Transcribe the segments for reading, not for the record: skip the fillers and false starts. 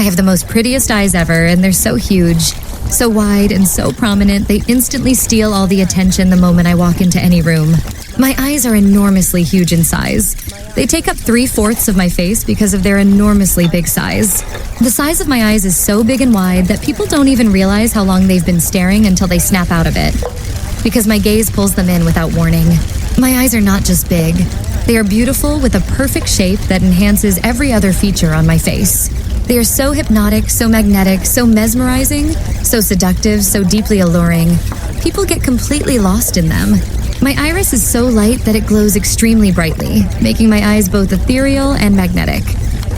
I have the most prettiest eyes ever, and they're so huge, so wide and so prominent, they instantly steal all the attention the moment I walk into any room. My eyes are enormously huge in size. They take up 3/4 of my face because of their enormously big size. The size of my eyes is so big and wide that people don't even realize how long they've been staring until they snap out of it, because my gaze pulls them in without warning. My eyes are not just big. They are beautiful with a perfect shape that enhances every other feature on my face. They are so hypnotic, so magnetic, so mesmerizing, so seductive, so deeply alluring. People get completely lost in them. My iris is so light that it glows extremely brightly, making my eyes both ethereal and magnetic.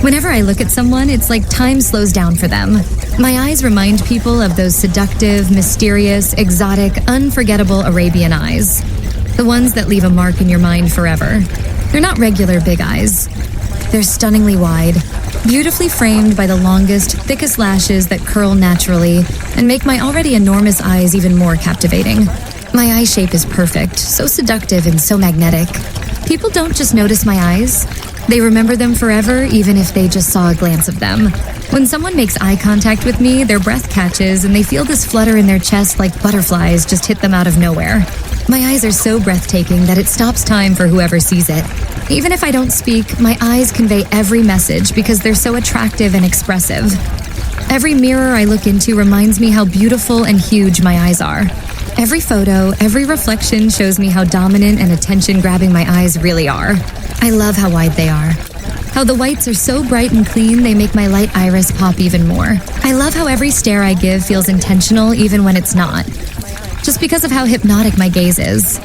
Whenever I look at someone, it's like time slows down for them. My eyes remind people of those seductive, mysterious, exotic, unforgettable Arabian eyes. The ones that leave a mark in your mind forever. They're not regular big eyes. They're stunningly wide, beautifully framed by the longest, thickest lashes that curl naturally and make my already enormous eyes even more captivating. My eye shape is perfect, so seductive and so magnetic. People don't just notice my eyes. They remember them forever, even if they just saw a glance of them. When someone makes eye contact with me, their breath catches and they feel this flutter in their chest like butterflies just hit them out of nowhere. My eyes are so breathtaking that it stops time for whoever sees it. Even if I don't speak, my eyes convey every message because they're so attractive and expressive. Every mirror I look into reminds me how beautiful and huge my eyes are. Every photo, every reflection shows me how dominant and attention-grabbing my eyes really are. I love how wide they are. How the whites are so bright and clean, they make my light iris pop even more. I love how every stare I give feels intentional even when it's not, just because of how hypnotic my gaze is.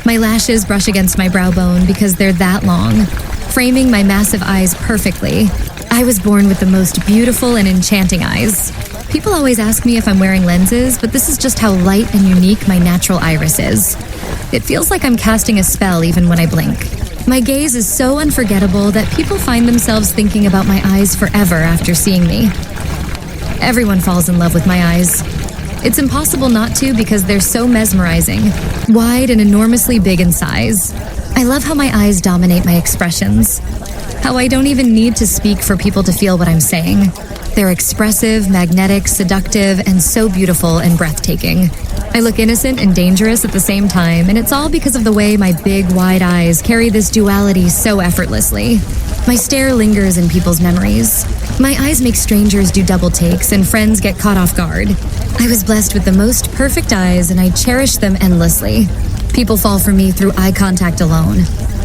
My lashes brush against my brow bone because they're that long, framing my massive eyes perfectly. I was born with the most beautiful and enchanting eyes. People always ask me if I'm wearing lenses, but this is just how light and unique my natural iris is. It feels like I'm casting a spell even when I blink. My gaze is so unforgettable that people find themselves thinking about my eyes forever after seeing me. Everyone falls in love with my eyes. It's impossible not to because they're so mesmerizing, wide and enormously big in size. I love how my eyes dominate my expressions, how I don't even need to speak for people to feel what I'm saying. They're expressive, magnetic, seductive, and so beautiful and breathtaking. I look innocent and dangerous at the same time, and it's all because of the way my big, wide eyes carry this duality so effortlessly. My stare lingers in people's memories. My eyes make strangers do double takes and friends get caught off guard. I was blessed with the most perfect eyes, and I cherish them endlessly. People fall for me through eye contact alone.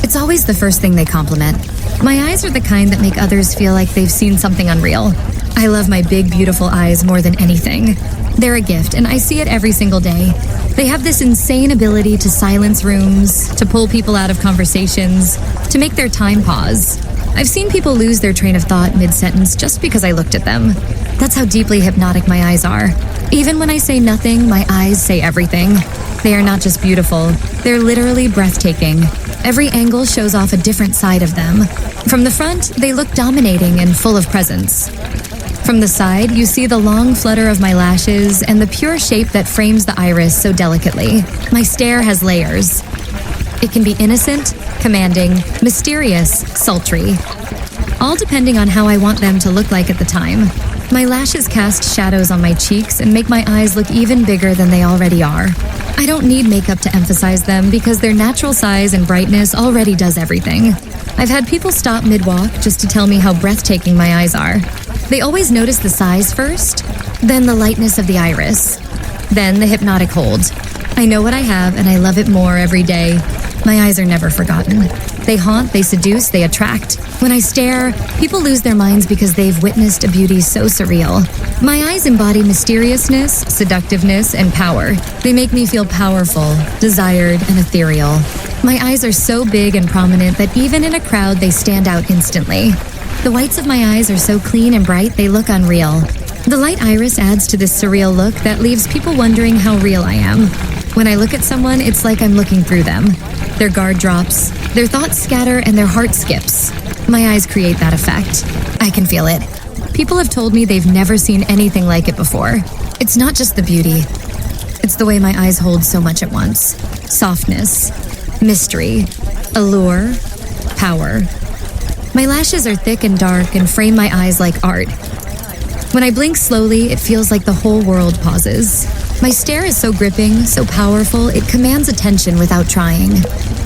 It's always the first thing they compliment. My eyes are the kind that make others feel like they've seen something unreal. I love my big, beautiful eyes more than anything. They're a gift, and I see it every single day. They have this insane ability to silence rooms, to pull people out of conversations, to make their time pause. I've seen people lose their train of thought mid-sentence just because I looked at them. That's how deeply hypnotic my eyes are. Even when I say nothing, my eyes say everything. They are not just beautiful, they're literally breathtaking. Every angle shows off a different side of them. From the front, they look dominating and full of presence. From the side, you see the long flutter of my lashes and the pure shape that frames the iris so delicately. My stare has layers. It can be innocent, commanding, mysterious, sultry, all depending on how I want them to look like at the time. My lashes cast shadows on my cheeks and make my eyes look even bigger than they already are. I don't need makeup to emphasize them because their natural size and brightness already does everything. I've had people stop mid-walk just to tell me how breathtaking my eyes are. They always notice the size first, then the lightness of the iris, then the hypnotic hold. I know what I have and I love it more every day. My eyes are never forgotten. They haunt, they seduce, they attract. When I stare, people lose their minds because they've witnessed a beauty so surreal. My eyes embody mysteriousness, seductiveness, and power. They make me feel powerful, desired, and ethereal. My eyes are so big and prominent that even in a crowd, they stand out instantly. The whites of my eyes are so clean and bright, they look unreal. The light iris adds to this surreal look that leaves people wondering how real I am. When I look at someone, it's like I'm looking through them. Their guard drops, their thoughts scatter, and their heart skips. My eyes create that effect. I can feel it. People have told me they've never seen anything like it before. It's not just the beauty. It's the way my eyes hold so much at once. Softness, mystery, allure, power. My lashes are thick and dark and frame my eyes like art. When I blink slowly, it feels like the whole world pauses. My stare is so gripping, so powerful, it commands attention without trying.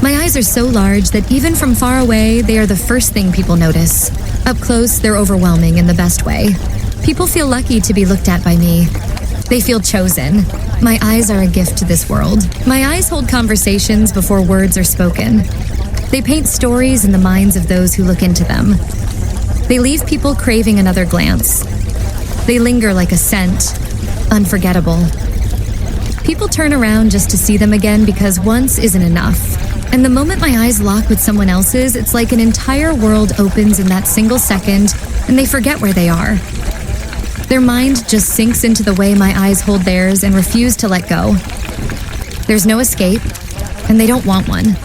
My eyes are so large that even from far away, they are the first thing people notice. Up close, they're overwhelming in the best way. People feel lucky to be looked at by me. They feel chosen. My eyes are a gift to this world. My eyes hold conversations before words are spoken. They paint stories in the minds of those who look into them. They leave people craving another glance. They linger like a scent, unforgettable. People turn around just to see them again because once isn't enough. And the moment my eyes lock with someone else's, it's like an entire world opens in that single second, and they forget where they are. Their mind just sinks into the way my eyes hold theirs and refuse to let go. There's no escape, and they don't want one.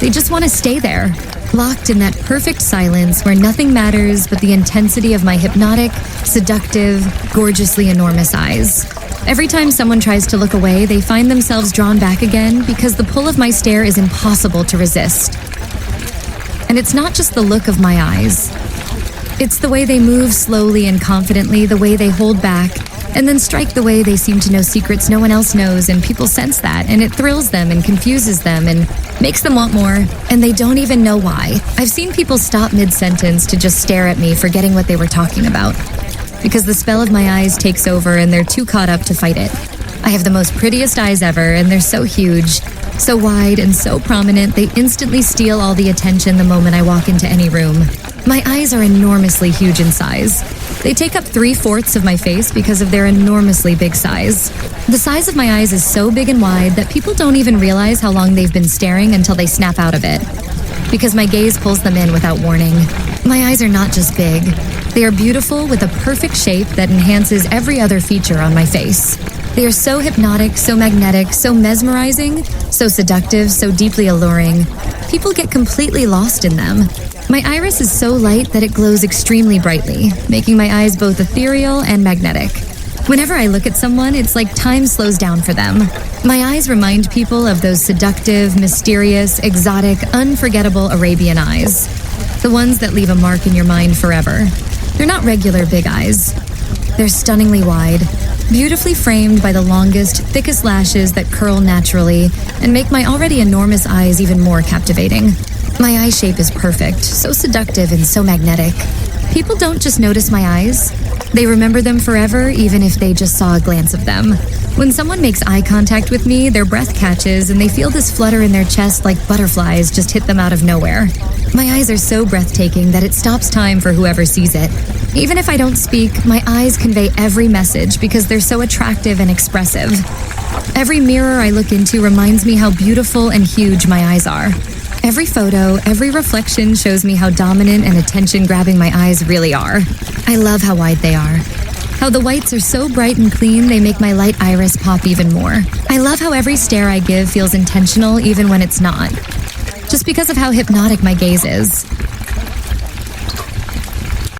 They just want to stay there, locked in that perfect silence where nothing matters but the intensity of my hypnotic, seductive, gorgeously enormous eyes. Every time someone tries to look away, they find themselves drawn back again because the pull of my stare is impossible to resist. And it's not just the look of my eyes. It's the way they move slowly and confidently, the way they hold back, and then strike the way they seem to know secrets no one else knows, and people sense that, and it thrills them and confuses them and makes them want more, and they don't even know why. I've seen people stop mid-sentence to just stare at me, forgetting what they were talking about, because the spell of my eyes takes over and they're too caught up to fight it. I have the most prettiest eyes ever, and they're so huge, so wide and so prominent, they instantly steal all the attention the moment I walk into any room. My eyes are enormously huge in size. They take up 3/4 of my face because of their enormously big size. The size of my eyes is so big and wide that people don't even realize how long they've been staring until they snap out of it, because my gaze pulls them in without warning. My eyes are not just big. They are beautiful with a perfect shape that enhances every other feature on my face. They are so hypnotic, so magnetic, so mesmerizing, so seductive, so deeply alluring. People get completely lost in them. My iris is so light that it glows extremely brightly, making my eyes both ethereal and magnetic. Whenever I look at someone, it's like time slows down for them. My eyes remind people of those seductive, mysterious, exotic, unforgettable Arabian eyes. The ones that leave a mark in your mind forever. They're not regular big eyes. They're stunningly wide, beautifully framed by the longest, thickest lashes that curl naturally and make my already enormous eyes even more captivating. My eye shape is perfect, so seductive and so magnetic. People don't just notice my eyes. They remember them forever, even if they just saw a glance of them. When someone makes eye contact with me, their breath catches and they feel this flutter in their chest like butterflies just hit them out of nowhere. My eyes are so breathtaking that it stops time for whoever sees it. Even if I don't speak, my eyes convey every message because they're so attractive and expressive. Every mirror I look into reminds me how beautiful and huge my eyes are. Every photo, every reflection shows me how dominant and attention-grabbing my eyes really are. I love how wide they are. How the whites are so bright and clean, they make my light iris pop even more. I love how every stare I give feels intentional even when it's not. Just because of how hypnotic my gaze is.